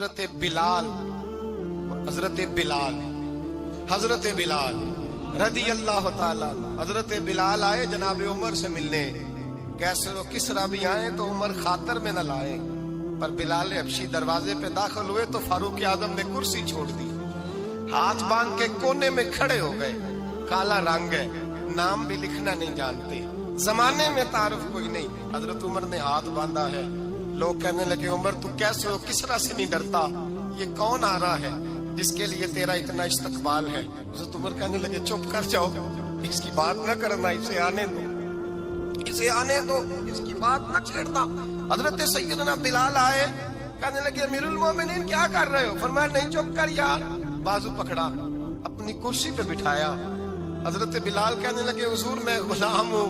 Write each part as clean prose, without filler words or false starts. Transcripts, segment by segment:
حضرت بلال رضی اللہ تعالیٰ حضرت بلال آئے جناب عمر سے ملنے. کیسر و کسرا بھی آئے تو عمر خاطر میں نہ لائے، پر بلال حبشی دروازے پہ داخل ہوئے تو فاروق اعظم نے کرسی چھوڑ دی، ہاتھ باندھ کے کونے میں کھڑے ہو گئے. کالا رنگ ہے، نام بھی لکھنا نہیں جانتے، زمانے میں تعارف کوئی نہیں. حضرت عمر نے ہاتھ باندھا ہے. لوگ کہنے لگے عمر تو کیسے ہو کسرا سے نہیں ڈرتا، یہ کون آ رہا ہے جس کے لیے تیرا اتنا استقبال ہے؟ حضرت عمر کہنے لگے چپ کر جاؤ، اس کی بات نہ کرنا، اسے آنے دو، اسے آنے دو، اس کی بات نہ چھیڑنا. حضرت سیدنا بلال آئے، کہنے لگے امیر المومنین کیا کر رہے ہو؟ فرمایا نہیں چپ کر یار. بازو پکڑا، اپنی کرسی پہ بٹھایا. حضرت بلال کہنے لگے حضور میں غلام ہوں،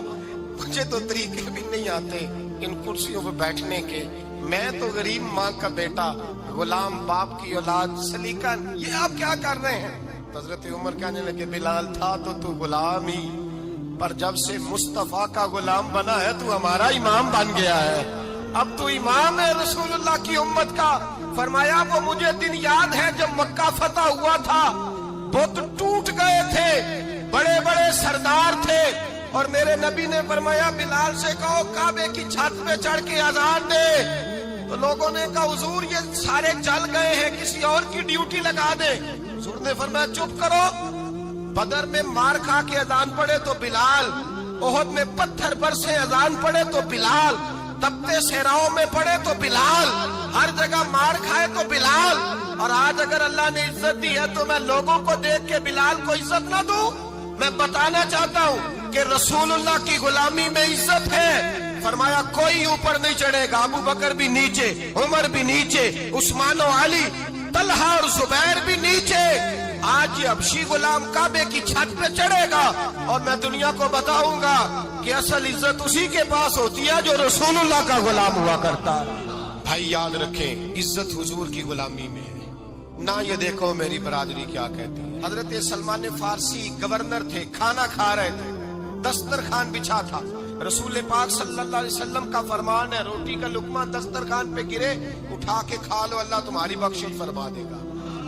مجھے تو طریقے بھی نہیں آتے ان کرسیوں پہ بیٹھنے کے، میں تو غریب ماں کا بیٹا، غلام باپ کی اولاد، سلیقہ، یہ آپ کیا کر رہے ہیں؟ حضرت عمر کہنے لگے بلال تھا تو غلام ہی، پر جب سے مصطفیٰ کا غلام بنا ہے تو ہمارا امام بن گیا ہے، اب تو امام ہے رسول اللہ کی امت کا. فرمایا وہ مجھے دن یاد ہے جب مکہ فتح ہوا تھا، بت ٹوٹ گئے تھے، بڑے بڑے سردار تھے، اور میرے نبی نے فرمایا بلال سے کہو کعبے کی چھت پہ چڑھ کے اذان دے. تو لوگوں نے کہا حضور یہ سارے چل گئے ہیں، کسی اور کی ڈیوٹی لگا دے. حضور نے فرمایا چپ کرو. بدر میں مار کھا کے اذان پڑے تو بلال، احد میں پتھر برسے اذان پڑے تو بلال، تپتے صحراؤں میں پڑے تو بلال، ہر جگہ مار کھائے تو بلال. اور آج اگر اللہ نے عزت دی ہے تو میں لوگوں کو دیکھ کے بلال کو عزت نہ دوں؟ میں بتانا چاہتا ہوں کہ رسول اللہ کی غلامی میں عزت ہے. فرمایا کوئی اوپر نہیں چڑھے گا، ابو بکر بھی نیچے، عمر بھی نیچے، عثمان و علی، طلحہ اور زبیر بھی نیچے. آج یہ حبشی غلام کعبے کی چھت پہ چڑھے گا اور میں دنیا کو بتاؤں گا کہ اصل عزت اسی کے پاس ہوتی ہے جو رسول اللہ کا غلام ہوا کرتا ہے. بھائی یاد رکھیں عزت حضور کی غلامی میں ہے، نہ یہ دیکھو میری برادری کیا کہتی ہے. حضرت سلمان فارسی گورنر تھے، کھانا کھا رہے تھے، دسترخوان بچھا تھا. رسول پاک صلی اللہ علیہ وسلم کا فرمان ہے روٹی کا لقمہ دسترخوان پہ گرے اٹھا کے کھا لو، اللہ تمہاری بخشش فرما دے گا.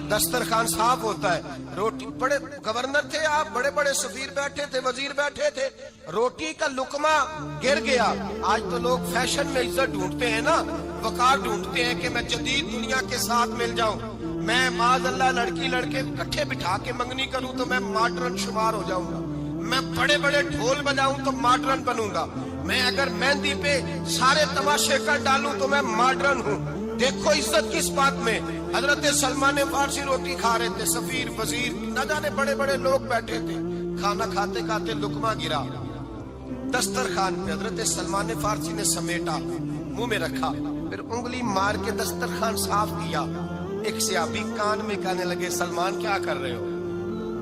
دسترخوان صاف ہوتا ہے. روٹی، بڑے گورنر تھے آپ، بڑے بڑے سفیر بیٹھے تھے، وزیر بیٹھے تھے، روٹی کا لقمہ گر گیا. آج تو لوگ فیشن میں عزت ڈھونڈتے ہیں نا، وقار ڈھونڈتے ہیں کہ میں جدید دنیا کے ساتھ مل جاؤں، میں معاذ اللہ لڑکی لڑکے اکٹھے بٹھا کے منگنی کروں تو میں ماڈرن شمار ہو جاؤں گا، میں بڑے بڑے ڈھول بجاؤں تو ماڈرن بنوں گا، میں اگر مہندی پہ سارے تماشے کر ڈالوں تو میں ماڈرن ہوں. دیکھو عزت کس بات میں. حضرت سلمان فارسی روٹی کھا رہے تھے، سفیر، وزیر، نہ جانے بڑے بڑے لوگ بیٹھے تھے، کھانا کھاتے کھاتے لقمہ گرا دسترخوان پہ. حضرت سلمان فارسی نے سمیٹا، منہ میں رکھا، پھر انگلی مار کے دسترخوان صاف کیا. ایک صحابی کان میں کہنے لگے سلمان کیا کر رہے ہو؟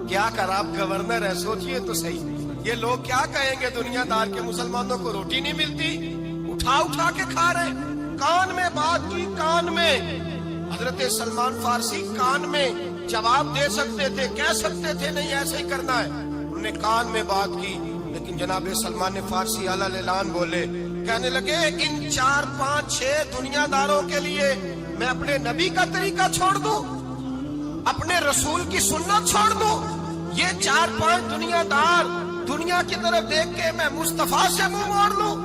کیا کر، آپ گورنر ہے، سوچئے تو صحیح، یہ لوگ کیا کہیں گے دنیا دار کے مسلمانوں کو روٹی نہیں ملتی، اٹھا اٹھا کے کھا رہے. کان میں بات کی، کان میں. حضرت سلمان فارسی کان میں جواب دے سکتے تھے، کہہ سکتے تھے نہیں ایسے ہی کرنا ہے، انہوں نے کان میں بات کی. لیکن جناب سلمان فارسی اعلیٰ اعلان بولے، کہنے لگے ان 4 5 6 دنیا داروں کے لیے میں اپنے نبی کا طریقہ چھوڑ دوں، اپنے رسول کی سنت چھوڑ دوں؟ یہ 4 5 دنیا دار دنیا کی طرف دیکھ کے میں مصطفیٰ سے منہ موڑ لوں؟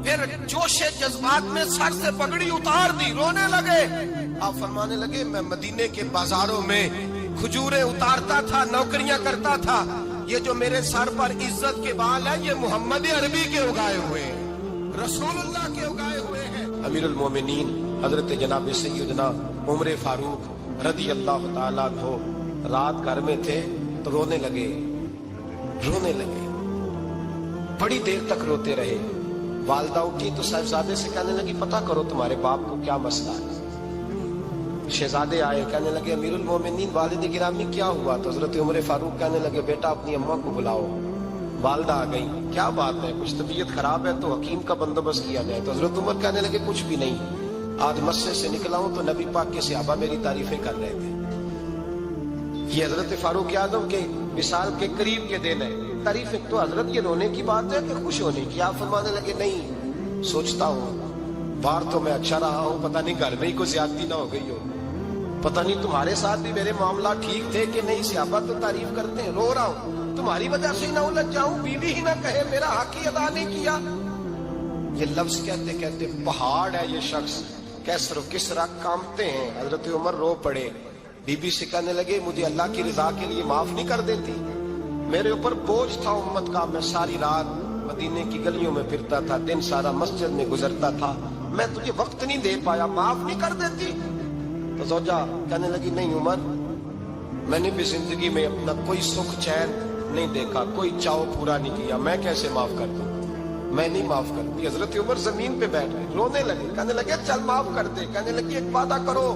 پھر جوش جذبات میں سر سے پگڑی اتار دی، رونے لگے. آپ فرمانے لگے میں مدینے کے بازاروں میں کھجوریں اتارتا تھا، نوکریاں کرتا تھا، یہ جو میرے سر پر عزت کے بال ہیں یہ محمد عربی کے اگائے ہوئے ہیں، رسول اللہ کے اگائے ہوئے ہیں. امیر المومنین حضرت جناب سیدنا عمر فاروق رضی اللہ تعالیٰ عنہ رات گھر میں تھے تو رونے لگے، بڑی دیر تک روتے رہے. والدہ اٹھی تو صاحبزادے سے کہنے لگی پتہ کرو تمہارے باپ کو کیا مسئلہ ہے. شہزادے آئے، کہنے لگے امیر المومنین والد گرامی کیا ہوا؟ تو حضرت عمر فاروق کہنے لگے بیٹا اپنی اماں کو بلاؤ. والدہ آ گئی، کیا بات ہے؟ کچھ طبیعت خراب ہے تو حکیم کا بندوبست کیا جائے. تو حضرت عمر کہنے لگے کچھ بھی نہیں، آج مسجد سے نکلا ہوں تو نبی پاک کے صحابہ میری تعریفیں کر رہے تھے. یہ حضرت فاروق اعظم کے وصال کے قریب کے دن ہے. تعریفیں تو حضرت یہ رونے کی بات ہے کہ خوش ہونے کی؟ آپ فرمانے لگے نہیں، سوچتا ہوں باہر تو میں اچھا رہا ہوں، پتہ نہیں گھر میں ہی کوئی زیادتی نہ ہو گئی ہو. پتہ نہیں تمہارے ساتھ بھی میرے معاملات ٹھیک تھے کہ نہیں. صحابہ تو تعریف کرتے ہیں. رو رہا ہوں تمہاری وجہ سے نہ الجھ جاؤں, بیوی ہی نہ کہے میرا حق ہی ادا نہیں کیا. یہ لفظ کہتے کہتے پہاڑ ہے یہ شخص. کیسر و کسرا کانپتے ہیں. حضرت عمر رو پڑے. بی بی سے کہنے لگے مجھے اللہ کی رضا کے لیے معاف نہیں کر دیتی؟ میرے اوپر بوجھ تھا امت کا. میں ساری رات مدینے کی گلیوں میں پھرتا تھا, دن سارا مسجد میں گزرتا تھا, میں تجھے وقت نہیں دے پایا, معاف نہیں کر دیتی؟ تو زوجہ کہنے لگی نہیں عمر, میں نے بھی زندگی میں اپنا کوئی سکھ چین نہیں دیکھا, کوئی چاؤ پورا نہیں کیا, میں کیسے معاف کر دوں؟ میں نہیں معاف کرتی. حضرت عمر زمین پہ بیٹھ گئے, رونے لگے. کہنے لگے چل معاف کر دے. کہنے لگی ایک وعدہ کرو,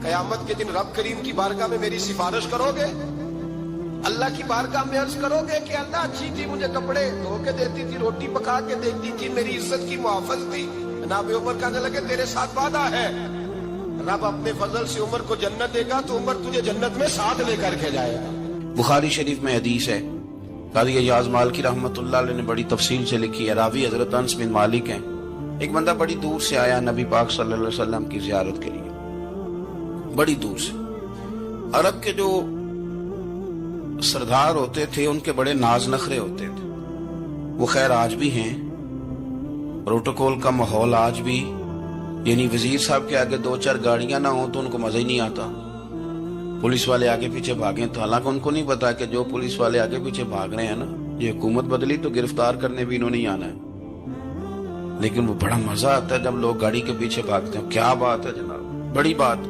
قیامت کے دن رب کریم کی بارگاہ میں میری سفارش کرو گے؟ اللہ کی بارگاہ میں عرض کرو گے کہ اللہ اچھی تھی, مجھے کپڑے دھو کے دیتی تھی, روٹی پکا کے دیتی تھی, میری عزت کی محافظ تھی. جناب عمر کہنے لگے تیرے ساتھ وعدہ ہے, رب اپنے فضل سے عمر کو جنت دے گا تو عمر تجھے جنت میں ساتھ لے کر کے جائے گا. بخاری شریف میں حدیث ہے, قاضی ایاز مالکی رحمۃ اللہ علیہ نے بڑی تفصیل سے لکھی ہے. راوی حضرت انس بن مالک ہیں. ایک بندہ بڑی دور سے آیا نبی پاک صلی اللہ علیہ وسلم کی زیارت کے لیے, بڑی دور سے. عرب کے جو سردار ہوتے تھے ان کے بڑے ناز نخرے ہوتے تھے. وہ خیر آج بھی ہیں, پروٹوکول کا ماحول آج بھی, یعنی وزیر صاحب کے آگے دو چار گاڑیاں نہ ہوں تو ان کو مزہ ہی نہیں آتا. پولیس والے آگے پیچھے بھاگیں تو حالانکہ ان کو نہیں پتا کہ جو پولیس والے آگے پیچھے بھاگ رہے ہیں نا, یہ حکومت بدلی تو گرفتار کرنے بھی انہوں نے آنا ہے. لیکن وہ بڑا مزہ آتا ہے جب لوگ گاڑی کے پیچھے بھاگتے ہیں. کیا بات ہے جناب, بڑی بات.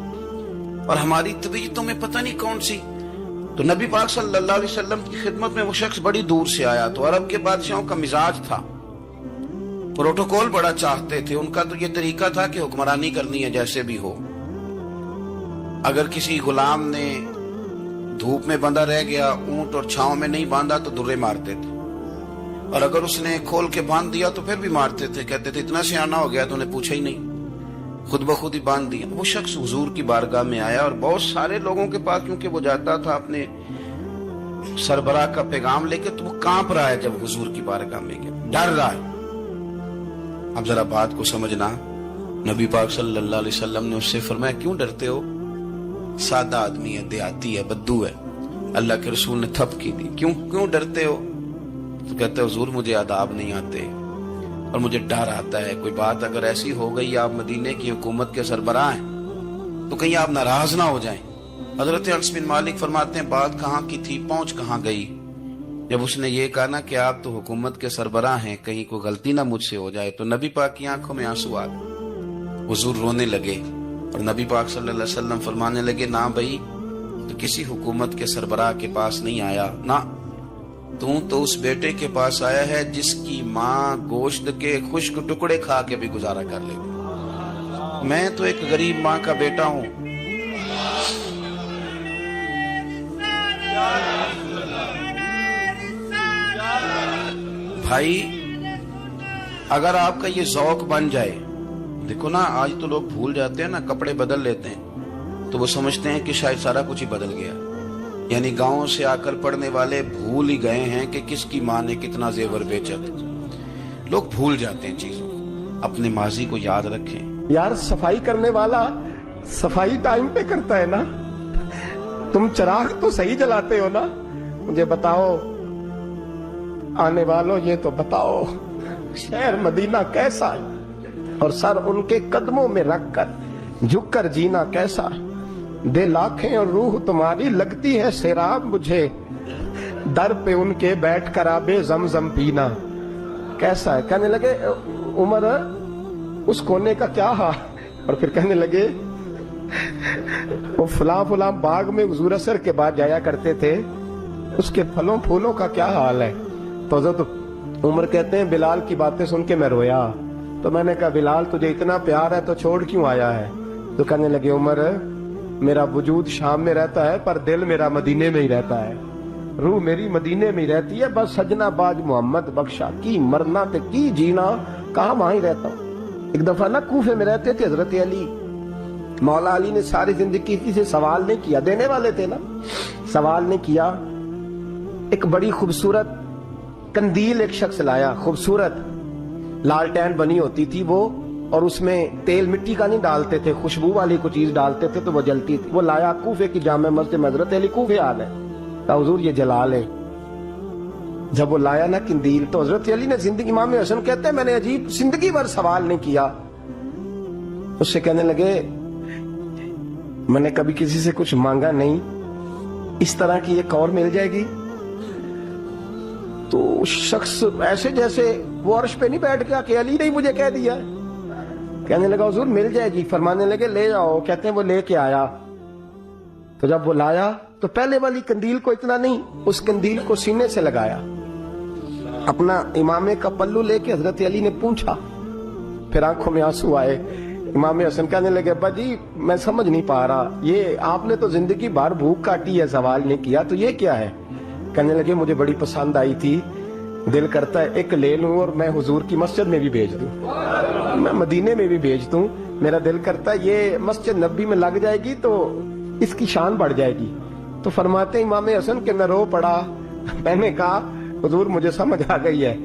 اور ہماری طبیعتوں میں پتہ نہیں کون سی. تو نبی پاک صلی اللہ علیہ وسلم کی خدمت میں وہ شخص بڑی دور سے آیا. تو عرب کے بادشاہوں کا مزاج تھا, پروٹوکول بڑا چاہتے تھے. ان کا تو یہ طریقہ تھا کہ حکمرانی کرنی ہے جیسے بھی ہو. اگر کسی غلام نے دھوپ میں بندھا رہ گیا, اونٹ اور چھاؤں میں نہیں باندھا تو درے مارتے تھے, اور اگر اس نے کھول کے باندھ دیا تو پھر بھی مارتے تھے. کہتے تھے اتنا سیانا ہو گیا تو انہیں پوچھا ہی نہیں, خود بخود ہی باندھ دیا. وہ شخص حضور کی بارگاہ میں آیا اور بہت سارے لوگوں کے پاس کیونکہ وہ جاتا تھا اپنے سربراہ کا پیغام لے کے, تو وہ کانپ رہا ہے جب حضور کی بارگاہ میں گیا, ڈر رہا ہے. اب ذرا بات کو سمجھنا, نبی پاک صلی اللہ علیہ وسلم نے اس سے فرمایا کیوں ڈرتے ہو؟ سادہ آدمی ہے, دیہاتی ہے, بدو ہے. اللہ کے رسول نے تھپ کی دی, کیوں ڈرتے ہو؟ تو کہتے حضور مجھے آداب نہیں آتے اور مجھے ڈر آتا ہے, کوئی بات اگر ایسی ہو گئی آپ مدینے کی حکومت کے سربراہ ہیں تو کہیں آپ ناراض نہ ہو جائیں. حضرت انس بن مالک فرماتے ہیں بات کہاں کی تھی, پہنچ کہاں گئی. جب اس نے یہ کہا نا کہ آپ تو حکومت کے سربراہ ہیں, کہیں کوئی غلطی نہ مجھ سے ہو جائے, تو نبی پاک کی آنکھوں میں آنسو آ گئے. حضور رونے لگے اور نبی پاک صلی اللہ علیہ وسلم فرمانے لگے نہ بھائی, تو کسی حکومت کے سربراہ کے پاس نہیں آیا, نہ تو اس بیٹے کے پاس آیا ہے جس کی ماں گوشت کے خشک ٹکڑے کھا کے بھی گزارا کر لے. میں تو ایک غریب ماں کا بیٹا ہوں. بھائی اگر آپ کا یہ ذوق بن جائے, دیکھو نا آج تو لوگ بھول جاتے ہیں نا, کپڑے بدل لیتے ہیں تو وہ سمجھتے ہیں کہ شاید سارا کچھ ہی بدل گیا. یعنی گاؤں سے آ کر پڑھنے والے بھول ہی گئے ہیں کہ کس کی ماں نے کتنا زیور بیچا تھا. لوگ بھول جاتے ہیں چیزوں کو, اپنے ماضی کو یاد رکھیں. یار صفائی کرنے والا صفائی ٹائم پہ کرتا ہے نا, تم چراغ تو صحیح جلاتے ہو نا. مجھے بتاؤ آنے والوں, یہ تو بتاؤ شہر مدینہ کیسا ہے, اور سر ان کے قدموں میں رکھ کر جھک کر جینا کیسا. دل آنکھیں اور روح تمہاری لگتی ہے سیراب مجھے, در پہ ان کے بیٹھ کر آبے زمزم پینا کیسا ہے. کہنے لگے عمر اس کونے کا کیا حال, اور پھر کہنے لگے وہ فلاں باغ میں حضور اثر کے بعد جایا کرتے تھے, اس کے پھلوں پھولوں کا کیا حال ہے. تو حضرت عمر کہتے ہیں بلال کی باتیں سن کے میں رویا, تو میں نے کہا بلال تجھے اتنا پیار ہے تو چھوڑ کیوں آیا ہے. تو کہنے لگے عمر میرا وجود شام میں رہتا ہے پر دل میرا مدینے میں ہی رہتا ہے, روح میری مدینے میں ہی رہتی ہے. بس سجنا باج محمد بخشا کی مرنا تے کی جینا, کہاں وہاں ہی رہتا ہوں. ایک دفعہ نا کوفے میں رہتے تھے حضرت علی, مولا علی نے ساری زندگی کسی سے سوال نہیں کیا, دینے والے تھے نا, سوال نہیں کیا. ایک بڑی خوبصورت کندیل ایک شخص لایا, خوبصورت لالٹین بنی ہوتی تھی, وہ اور اس میں تیل مٹی کا نہیں ڈالتے تھے، خوشبو والی کوئی چیز ڈالتے تھے تو وہ جلتی تھی. وہ لایا کوفے کی جامع مسجد میں، حضرت علی کوفے آ گئے، کہا حضور یہ جلا لیں. جب وہ لایا نا قندیل تو حضرت علی نے زندگی، امام حسن کہتے ہیں میں نے عجیب زندگی بھر سوال نہیں کیا. اس سے کہنے لگے میں نے کبھی کسی سے کچھ مانگا نہیں، اس طرح کی ایک اور مل جائے گی. تو شخص ایسے جیسے وہ عرش پہ نہیں بیٹھ گیا کہ علی نے مجھے کہہ دیا. کہنے لگا حضور مل جائے گی. فرمانے لگے لے جاؤ. کہتے ہیں وہ لے کے آیا. تو جب وہ لایا تو پہلے والی قندیل کو اتنا نہیں، اس قندیل کو سینے سے لگایا، اپنا امامے کا پلو لے کے حضرت علی نے پوچھا. پھر آنکھوں میں آنسو آئے. امام حسن کہنے لگے ابا جی میں سمجھ نہیں پا رہا، یہ آپ نے تو زندگی بھر بھوک کاٹی ہے، سوال نہیں کیا، تو یہ کیا ہے؟ کہنے لگے مجھے بڑی پسند آئی تھی، دل کرتا ہے ایک لے لوں اور میں حضور کی مسجد میں بھی بھیج دوں، میں مدینے میں بھی بھیج دوں. میرا دل کرتا ہے یہ مسجد نبی میں لگ جائے گی تو اس کی شان بڑھ جائے گی. تو فرماتے امام حسن کہ میں رو پڑا. میں نے کہا حضور مجھے سمجھ آ گئی ہے،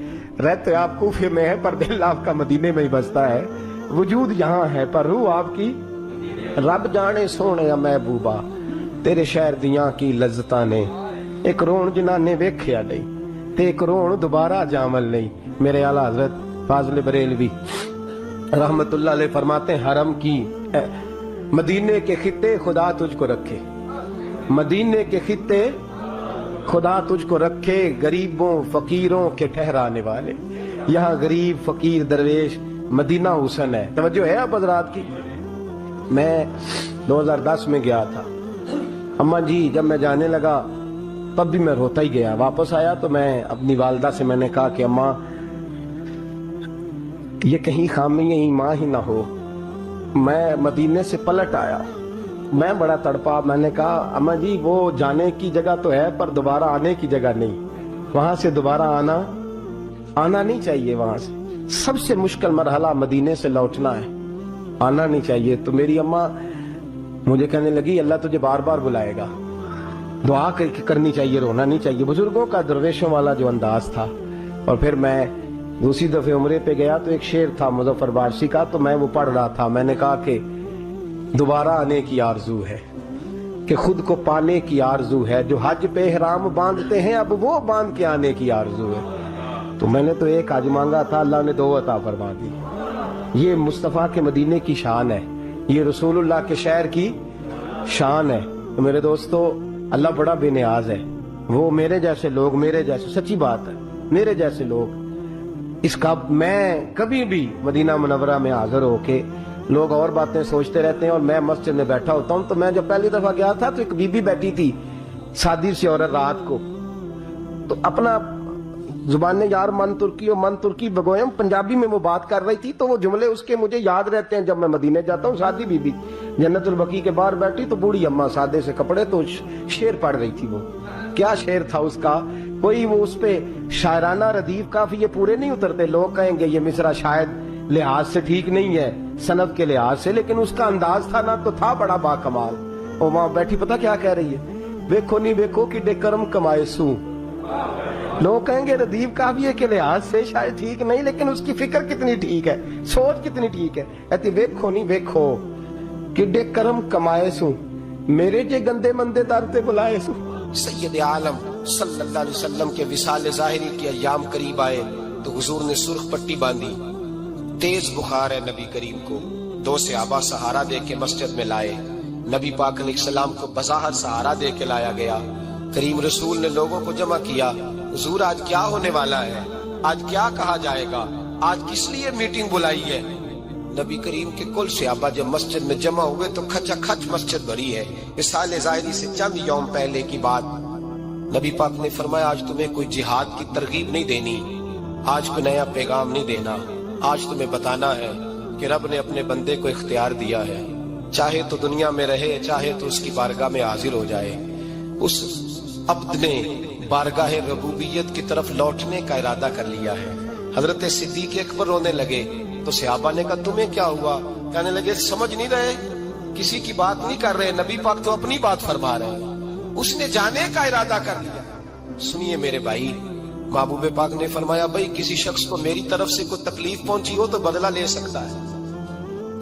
رہتے آپ کوفے میں ہے پر دل آپ کا مدینے میں ہی بستا ہے، وجود یہاں ہے پر روح آپ کی. رب جانے سونے محبوبہ تیرے شہر دیاں کی لذتاں نے، ایک رون جنہاں نے ویکھیا نہیں تے ایک رون دوبارہ جامل نہیں. میرے اعلیٰ حضرت فاضل بریلوی رحمت اللہ علیہ فرماتے ہیں حرم کی مدینے کے خطے خدا تجھ کو رکھے، مدینے کے خطے خدا تجھ کو رکھے، غریبوں فقیروں کے ٹھہرانے والے. یہاں غریب فقیر درویش مدینہ حسن ہے. توجہ ہے آپ حضرات کی؟ میں 2010 میں گیا تھا. اماں جی جب میں جانے لگا تب بھی میں روتا ہی گیا. واپس آیا تو میں اپنی والدہ سے میں نے کہا کہ اماں یہ کہیں خامی ایمان ہی نہ ہو. میں مدینے سے پلٹ آیا، میں بڑا تڑپا. میں نے کہا اماں جی وہ جانے کی جگہ تو ہے پر دوبارہ آنے کی جگہ نہیں، وہاں سے دوبارہ آنا نہیں چاہیے. وہاں سے سب سے مشکل مرحلہ مدینے سے لوٹنا ہے، آنا نہیں چاہیے. تو میری اماں مجھے کہنے لگی اللہ تجھے بار بار بلائے گا، دعا کرنی چاہیے، رونا نہیں چاہیے. بزرگوں کا درویشوں والا جو انداز تھا. اور پھر میں دوسری دفعہ عمرے پہ گیا تو ایک شعر تھا مظفر بارشی کا، تو میں وہ پڑھ رہا تھا. میں نے کہا کہ دوبارہ آنے کی آرزو ہے، کہ خود کو پانے کی آرزو ہے، جو حج پہ احرام باندھتے ہیں اب وہ باندھ کے آنے کی آرزو ہے. تو میں نے تو ایک حج مانگا تھا، اللہ نے 2 عطا فرما دی. یہ مصطفیٰ کے مدینے کی شان ہے، یہ رسول اللہ کے شہر کی شان ہے. تو میرے دوستو اللہ بڑا بے نیاز ہے. وہ میرے جیسے لوگ، میرے جیسے، سچی بات ہے، میرے جیسے لوگ اس کا، میں کبھی بھی مدینہ منورہ میں حاضر ہو کے لوگ اور باتیں سوچتے رہتے ہیں اور میں مسجد میں بیٹھا ہوتا ہوں. تو میں جب پہلی دفعہ گیا تھا تو ایک بی بی بیٹھی تھی، سادی سی عورت، رات کو تو اپنا زبان یار من ترکی بگویم پنجابی میں وہ بات کر رہی تھی. تو وہ جملے اس کے مجھے یاد رہتے ہیں جب میں مدینے جاتا ہوں. سادی بی بی جنت البقیع کے باہر بیٹھی تو بوڑھی اماں سادے سے کپڑے، تو شعر پڑھ رہی تھی. وہ کیا شعر تھا اس کا، کوئی وہ اس پہ شاعرانہ ردیف کافی پورے نہیں اترتے. لوگ کہیں گے یہ مصرع شاید لحاظ سے ٹھیک نہیں ہے، سند کے لحاظ سے، لیکن اس کا انداز تھا نا تو تھا بڑا با کمال. اور وہاں بیٹھی پتہ کیا کہہ رہی ہے، ویکھو نہیں ویکھو کہ کرم کمائے سو. لوگ کہیں گے ردیف کافی کے لحاظ سے شاید ٹھیک نہیں، لیکن اس کی فکر کتنی ٹھیک ہے، سوچ کتنی ٹھیک ہے. کہتی ویکھو نہیں ویکھو کہ کرم کمائے سو، میرے جے گندے مندے در تے بلائے سو. سید عالم صلی اللہ علیہ وسلم کے وصال ظاہری کے ایام قریب آئے تو حضور نے سرخ پٹی باندھی. تیز بخار ہے نبی کریم کو. 2 صحابہ سہارا دے کے مسجد میں لائے. نبی پاک علیہ السلام کو بظاہر سہارا دے کے لایا گیا. کریم رسول نے لوگوں کو جمع کیا. حضور آج کیا ہونے والا ہے، آج کیا کہا جائے گا، آج کس لیے میٹنگ بلائی ہے. نبی کریم کے کل صحابہ جب مسجد میں جمع ہوئے تو کھچا کھچ مسجد بھری ہے. وصال ظاہری سے چند یوم پہلے کی بات. نبی پاک نے فرمایا آج تمہیں کوئی جہاد کی ترغیب نہیں دینی، آج کوئی نیا پیغام نہیں دینا، آج تمہیں بتانا ہے کہ رب نے اپنے بندے کو اختیار دیا ہے، چاہے تو دنیا میں رہے چاہے تو اس کی بارگاہ میں حاضر ہو جائے. اس عبد نے بارگاہ ربوبیت کی طرف لوٹنے کا ارادہ کر لیا ہے. حضرت صدیق اکبر رونے لگے تو صحابہ نے کہا تمہیں کیا ہوا؟ کہنے لگے سمجھ نہیں رہے، کسی کی بات نہیں کر رہے، نبی پاک تو اپنی بات فرما رہے ہیں، اس نے جانے کا ارادہ کر لیا. سنیے میرے بھائی، محبوب پاک نے فرمایا بھائی کسی شخص کو میری طرف سے کوئی تکلیف پہنچی ہو تو بدلہ لے سکتا ہے،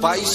22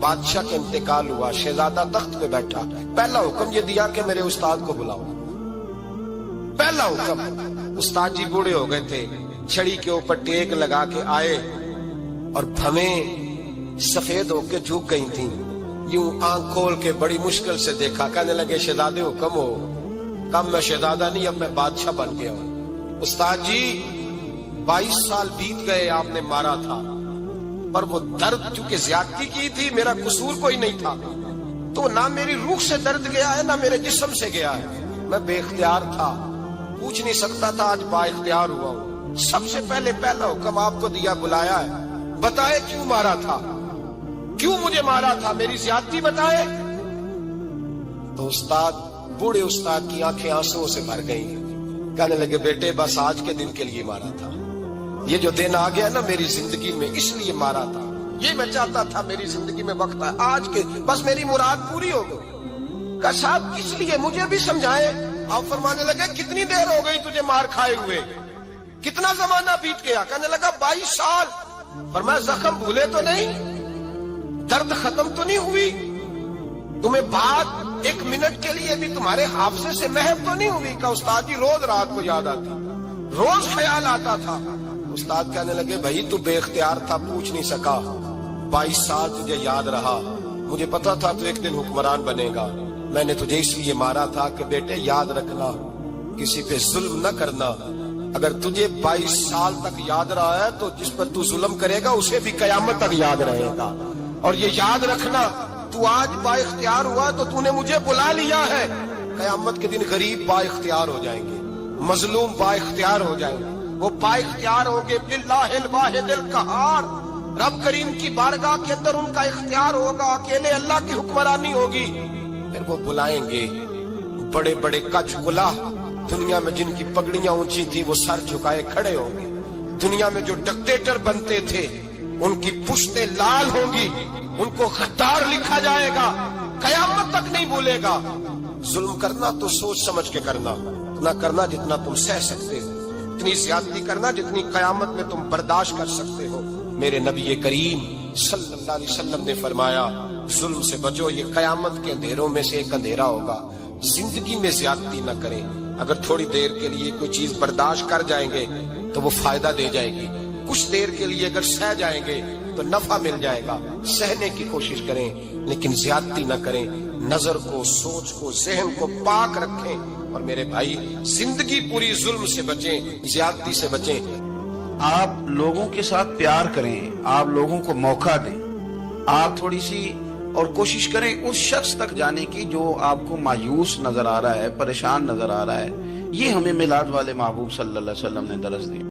بادشاہ کا انتقال ہوا, شہزادہ تخت پہ بیٹھا, پہلا حکم یہ دیا کہ میرے استاد کو بلاؤ. پہلا حکم. استاد جی بوڑھے ہو گئے تھے, چھڑی کے اوپر ٹیک لگا کے آئے اور بھویں سفید ہو کے جھک گئی تھیں. یوں آنکھ کھول کے بڑی مشکل سے دیکھا, کہنے لگے شہزادے حکم ہو. کم میں شہزادہ نہیں, اب میں بادشاہ بن گیا ہوں. استاد جی 22 سال بیت گئے, آپ نے مارا تھا, پر وہ درد چونکہ زیادتی کی تھی, میرا قصور کوئی نہیں تھا, تو نہ میری روح سے درد گیا ہے نہ میرے جسم سے گیا ہے. میں بے اختیار تھا, پوچھ نہیں سکتا تھا, آج با اختیار ہوا ہوں. سب سے پہلے پہلا حکم آپ کو دیا, بلایا ہے, بتائے کیوں مارا تھا, کیوں مجھے مارا تھا, میری زیادتی بتائے. تو استاد, بوڑھے استاد کی آنکھیں آنسوں سے بھر گئی. کہنے لگے بیٹے بس آج کے دن کے لیے مارا تھا, یہ جو دن آ گیا نا میری زندگی میں, اس لیے مارا تھا. یہ میں چاہتا تھا میری زندگی میں وقت ہے آج کے, بس میری مراد پوری ہو گئی. کہا صاحب کس لیے, مجھے بھی سمجھائے. آپ فرمانے لگے کتنی دیر ہو گئی تجھے مار کھائے ہوئے, کتنا زمانہ بیت گیا. کہنے لگا 22 سال. فرمایا زخم بھولے تو نہیں, درد ختم تو نہیں ہوئی, تمہیں بات 1 منٹ کے لیے بھی تمہارے حافظے سے محو تو نہیں ہوئی. کہ استاد جی روز رات کو یاد آتی, روز خیال آتا تھا. استاد کہنے لگے بھائی تو بے اختیار تھا, پوچھ نہیں سکا, 22 سال تجھے یاد رہا. مجھے پتا تھا تو ایک دن حکمران بنے گا, میں نے تجھے اس لیے مارا تھا کہ بیٹے یاد رکھنا, کسی پہ ظلم نہ کرنا. اگر تجھے 22 سال تک یاد رہا ہے تو جس پر تو ظلم کرے گا اسے بھی قیامت تک یاد رہے گا. اور یہ یاد رکھنا, تو آج با اختیار ہوا تو تو نے مجھے بلا لیا ہے, قیامت کے دن غریب با اختیار ہو جائیں گے, مظلوم با اختیار ہو جائیں گے. وہ با اختیار ہوں گے باللہ الواحد القہار, رب کریم کی بارگاہ کے اندر ان کا اختیار ہوگا, اکیلے اللہ کی حکمرانی ہوگی. پھر وہ بلائیں گے بڑے بڑے کچھ کلا, دنیا میں جن کی پگڑیاں اونچی تھی وہ سر جھکائے کھڑے ہوں گے. دنیا میں جو ڈکٹیٹر بنتے تھے ان کی پشتیں لال ہوں گی, ان کو غدار لکھا جائے گا, قیامت تک نہیں بھولے گا. ظلم کرنا تو سوچ سمجھ کے کرنا, اتنا کرنا جتنا تم سہ سکتے ہو, اتنی زیادتی کرنا جتنی قیامت میں تم برداشت کر سکتے ہو. میرے نبی کریم صلی اللہ علیہ وسلم نے فرمایا ظلم سے بچو, یہ قیامت کے اندھیروں میں سے ایک اندھیرا ہوگا. زندگی میں زیادتی نہ کریں. اگر تھوڑی دیر کے لیے کوئی چیز برداشت کر جائیں گے تو وہ فائدہ دے جائے گی, کچھ دیر کے لیے اگر سہ جائیں گے تو نفع مل جائے گا. سہنے کی کوشش کریں لیکن زیادتی نہ کریں. نظر کو, سوچ کو, ذہن کو پاک رکھیں. اور میرے بھائی زندگی پوری ظلم سے بچیں, زیادتی سے بچیں. آپ لوگوں کے ساتھ پیار کریں, آپ لوگوں کو موقع دیں, آپ تھوڑی سی اور کوشش کریں اس شخص تک جانے کی جو آپ کو مایوس نظر آ رہا ہے, پریشان نظر آ رہا ہے. یہ ہمیں میلاد والے محبوب صلی اللہ علیہ وسلم نے درس دی.